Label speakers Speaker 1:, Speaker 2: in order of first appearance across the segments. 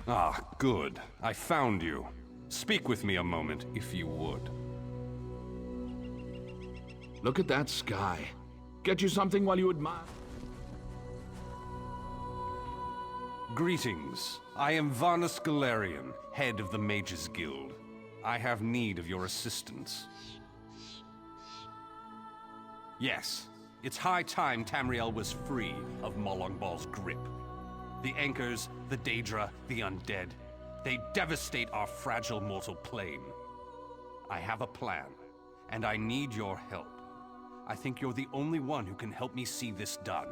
Speaker 1: Ah, good. I found you. Speak with me a moment, if you would.
Speaker 2: Look at that sky. Get you something while you admire.
Speaker 1: Greetings. I am Vanus Galerion, head of the Mages Guild. I have need of your assistance. Yes, it's high time Tamriel was free of Molag Bal's grip. The Anchors, the Daedra, the Undead, they devastate our fragile mortal plane. I have a plan, and I need your help. I think you're the only one who can help me see this done.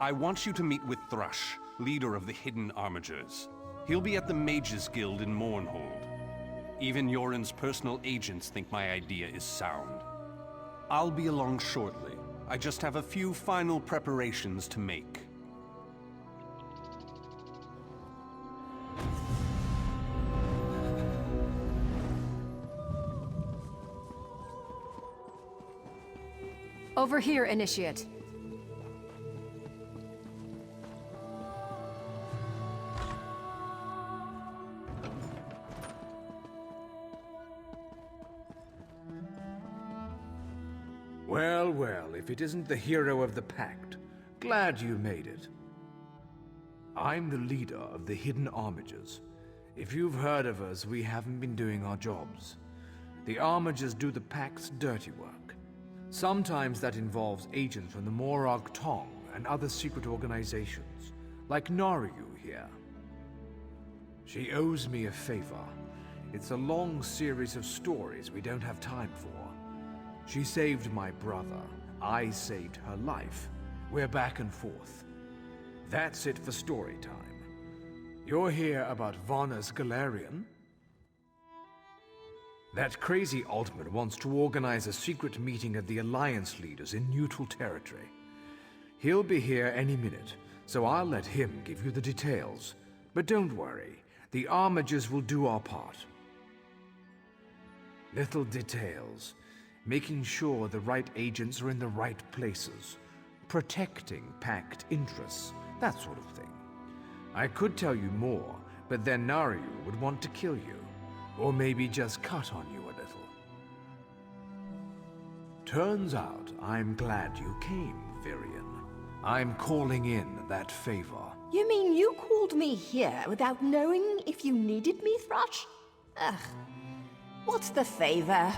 Speaker 1: I want you to meet with Thrush, leader of the Hidden Armigers. He'll be at the Mages Guild in Mournhold. Even Yoren's personal agents think my idea is sound. I'll be along shortly. I just have a few final preparations to make.
Speaker 3: Over here, Initiate.
Speaker 4: Well, well, if it isn't the hero of the Pact, glad you made it. I'm the leader of the Hidden Armigers. If you've heard of us, we haven't been doing our jobs. The Armigers do the Pact's dirty work. Sometimes that involves agents from the Molag Tong and other secret organizations, like Naryu here. She owes me a favor. It's a long series of stories we don't have time for. She saved my brother. I saved her life. We're back and forth. That's it for story time. You're here about Vanus Galerion? That crazy Altman wants to organize a secret meeting of the Alliance leaders in neutral territory. He'll be here any minute, so I'll let him give you the details. But don't worry, the Armigers will do our part. Little details. Making sure the right agents are in the right places. Protecting Pact interests, that sort of thing. I could tell you more, but then Naryu would want to kill you. Or maybe just cut on you a little. Turns out I'm glad you came, Virion. I'm calling in that favor.
Speaker 5: You mean you called me here without knowing if you needed me, Thrush? Ugh. What's the favor?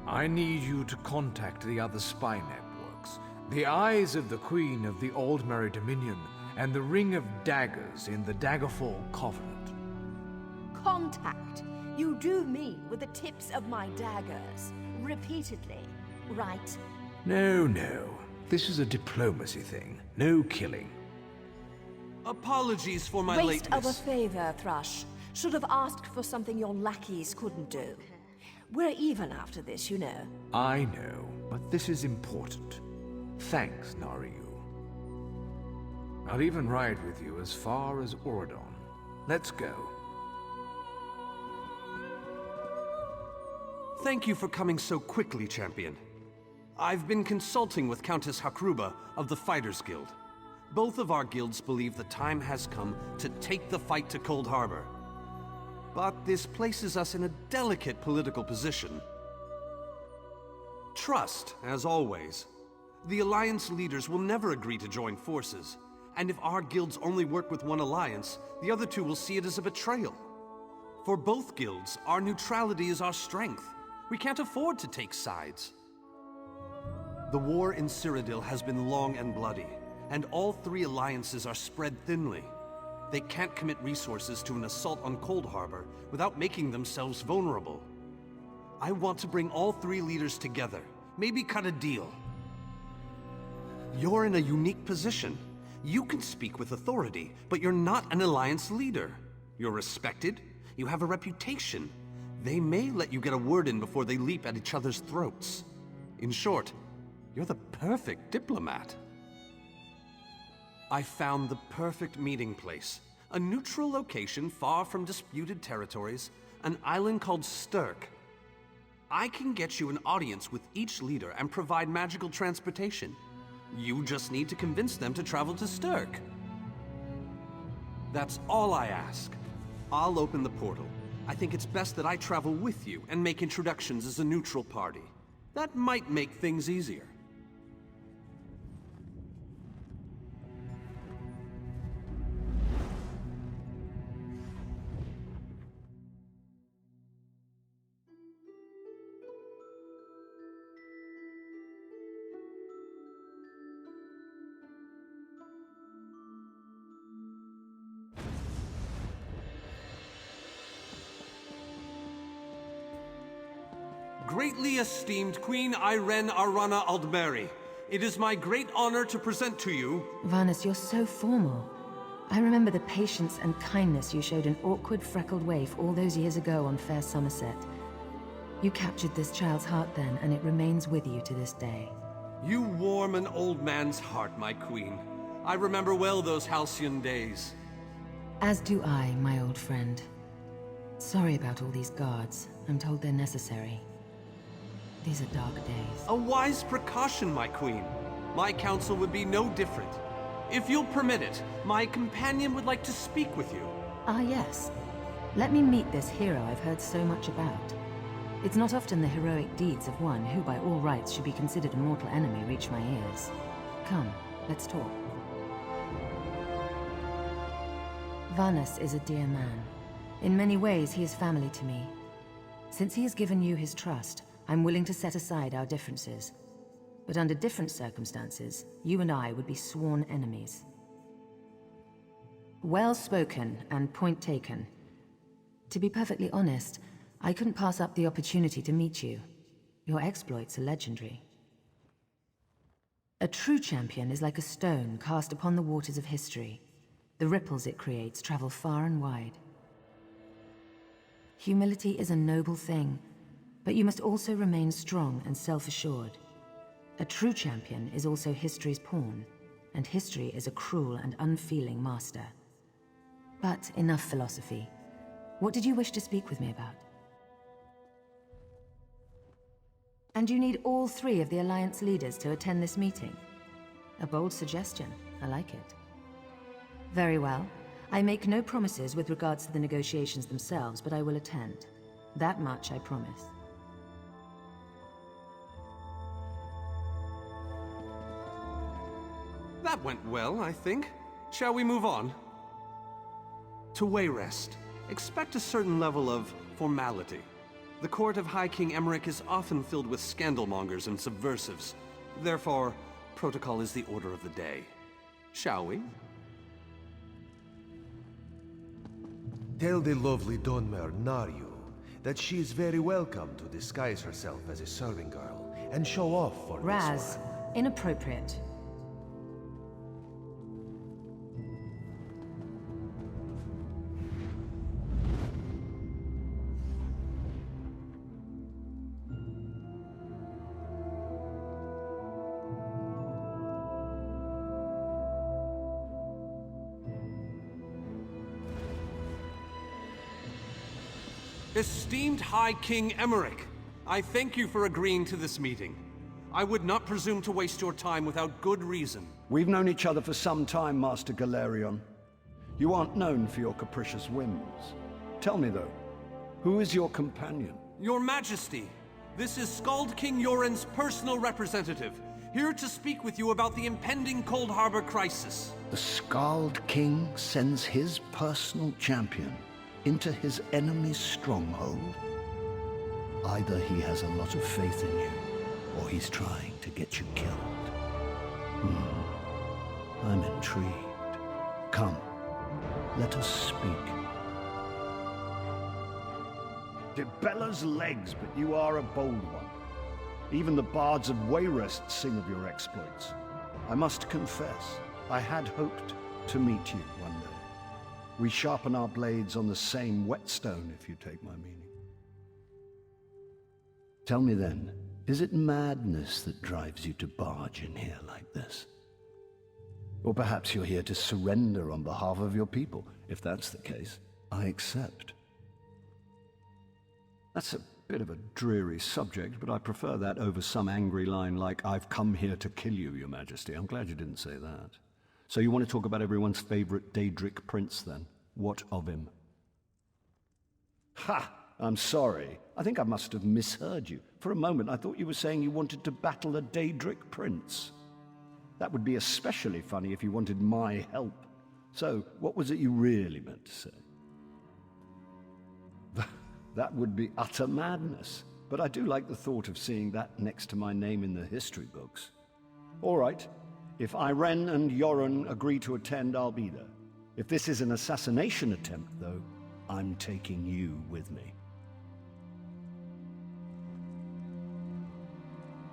Speaker 4: I need you to contact the other spy networks, the Eyes of the Queen of the Aldmeri Dominion, and the Ring of Daggers in the Daggerfall Covenant.
Speaker 5: Contact. You do mean with the tips of my daggers, repeatedly, right?
Speaker 4: No, no. This is a diplomacy thing. No killing.
Speaker 1: Apologies for my
Speaker 5: Waste
Speaker 1: lateness.
Speaker 5: of a favor, Thrush. Should have asked for something your lackeys couldn't do. We're even after this, you know.
Speaker 4: I know, but this is important. Thanks, Naryu. I'll even ride with you as far as Auradon. Let's go.
Speaker 1: Thank you for coming so quickly, Champion. I've been consulting with Countess Hakruba of the Fighters Guild. Both of our guilds believe the time has come to take the fight to Cold Harbor. But this places us in a delicate political position. Trust, as always. The Alliance leaders will never agree to join forces. And if our guilds only work with one alliance, the other two will see it as a betrayal. For both guilds, our neutrality is our strength. We can't afford to take sides. The war in Cyrodiil has been long and bloody, and all three alliances are spread thinly. They can't commit resources to an assault on Cold Harbor without making themselves vulnerable. I want to bring all three leaders together, maybe cut a deal. You're in a unique position. You can speak with authority, but you're not an alliance leader. You're respected, you have a reputation. They may let you get a word in before they leap at each other's throats. In short, you're the perfect diplomat. I found the perfect meeting place. A neutral location far from disputed territories, an island called Sturk. I can get you an audience with each leader and provide magical transportation. You just need to convince them to travel to Sturk. That's all I ask. I'll open the portal. I think it's best that I travel with you and make introductions as a neutral party. That might make things easier. Greatly esteemed Queen Irene Arana Aldmeri, it is my great honor to present to you...
Speaker 6: Vanus, you're so formal. I remember the patience and kindness you showed an awkward, freckled waif all those years ago on fair Somerset. You captured this child's heart then, and it remains with you to this day.
Speaker 1: You warm an old man's heart, my queen. I remember well those halcyon days.
Speaker 6: As do I, my old friend. Sorry about all these guards. I'm told they're necessary. These are dark days.
Speaker 1: A wise precaution, my queen. My counsel would be no different. If you'll permit it, my companion would like to speak with you.
Speaker 6: Ah, yes. Let me meet this hero I've heard so much about. It's not often the heroic deeds of one who by all rights should be considered a mortal enemy reach my ears. Come, let's talk. Vanus is a dear man. In many ways, he is family to me. Since he has given you his trust, I'm willing to set aside our differences. But under different circumstances, you and I would be sworn enemies. Well spoken and point taken. To be perfectly honest, I couldn't pass up the opportunity to meet you. Your exploits are legendary. A true champion is like a stone cast upon the waters of history. The ripples it creates travel far and wide. Humility is a noble thing, but you must also remain strong and self-assured. A true champion is also history's pawn, and history is a cruel and unfeeling master. But enough philosophy. What did you wish to speak with me about? And you need all three of the Alliance leaders to attend this meeting. A bold suggestion. I like it. Very well. I make no promises with regards to the negotiations themselves, but I will attend. That much I promise.
Speaker 1: That went well, I think. Shall we move on? To Wayrest, expect a certain level of formality. The court of High King Emmerich is often filled with scandalmongers and subversives. Therefore, protocol is the order of the day. Shall we?
Speaker 7: Tell the lovely Dunmer Naryu that she is very welcome to disguise herself as a serving girl and show off for
Speaker 6: Raz,
Speaker 7: this one.
Speaker 6: inappropriate.
Speaker 1: Esteemed High King Emmerich, I thank you for agreeing to this meeting. I would not presume to waste your time without good reason.
Speaker 8: We've known each other for some time, Master Galerion. You aren't known for your capricious whims. Tell me, though, who is your companion?
Speaker 1: Your Majesty, this is Skald King Yoren's personal representative, here to speak with you about the impending Cold Harbor crisis.
Speaker 8: The Skald King sends his personal champion into his enemy's stronghold? Either he has a lot of faith in you, or he's trying to get you killed. I'm intrigued. Come, let us speak. Debella's legs, but you are a bold one. Even the bards of Wayrest sing of your exploits. I must confess, I had hoped to meet you one day. We sharpen our blades on the same whetstone, if you take my meaning. Tell me then, is it madness that drives you to barge in here like this? Or perhaps you're here to surrender on behalf of your people. If that's the case, I accept. That's a Bit of a dreary subject, but I prefer that over some angry line like, "I've come here to kill you, Your Majesty." I'm glad you didn't say that. So you want to talk about everyone's favorite Daedric prince, then? What of him? Ha! I'm sorry. I think I must have misheard you. For a moment, I thought you were saying you wanted to battle a Daedric prince. That would be especially funny if you wanted my help. So, what was it you really meant to say? That would be utter madness. But I do like the thought of seeing that next to my name in the history books. All right. If Irene and Yoren agree to attend, I'll be there. If this is an assassination attempt, though, I'm taking you with me.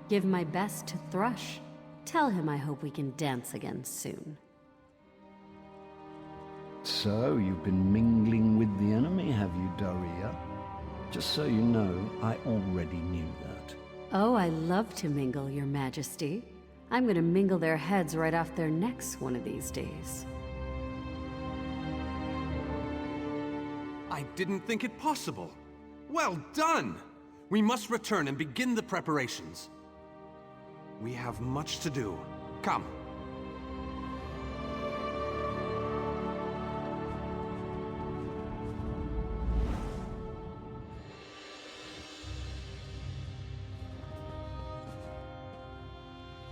Speaker 9: Give my best to Thrush. Tell him I hope we can dance again soon.
Speaker 8: So, you've been mingling with the enemy, have you, Daria? Just so you know, I already knew that.
Speaker 9: Oh, I love to mingle, Your Majesty. I'm gonna mingle their heads right off their necks one of these days.
Speaker 1: I didn't think it possible. Well done! We must return and begin the preparations. We have much to do. Come.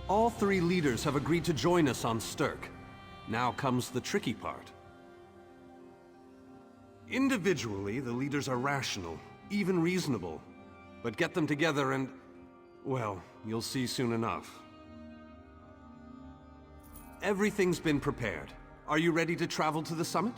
Speaker 1: All three leaders have agreed to join us on Stirk. Now comes the tricky part. Individually, the leaders are rational, even reasonable. But get them together and, well, you'll see soon enough. Everything's been prepared. Are you ready to travel to the summit?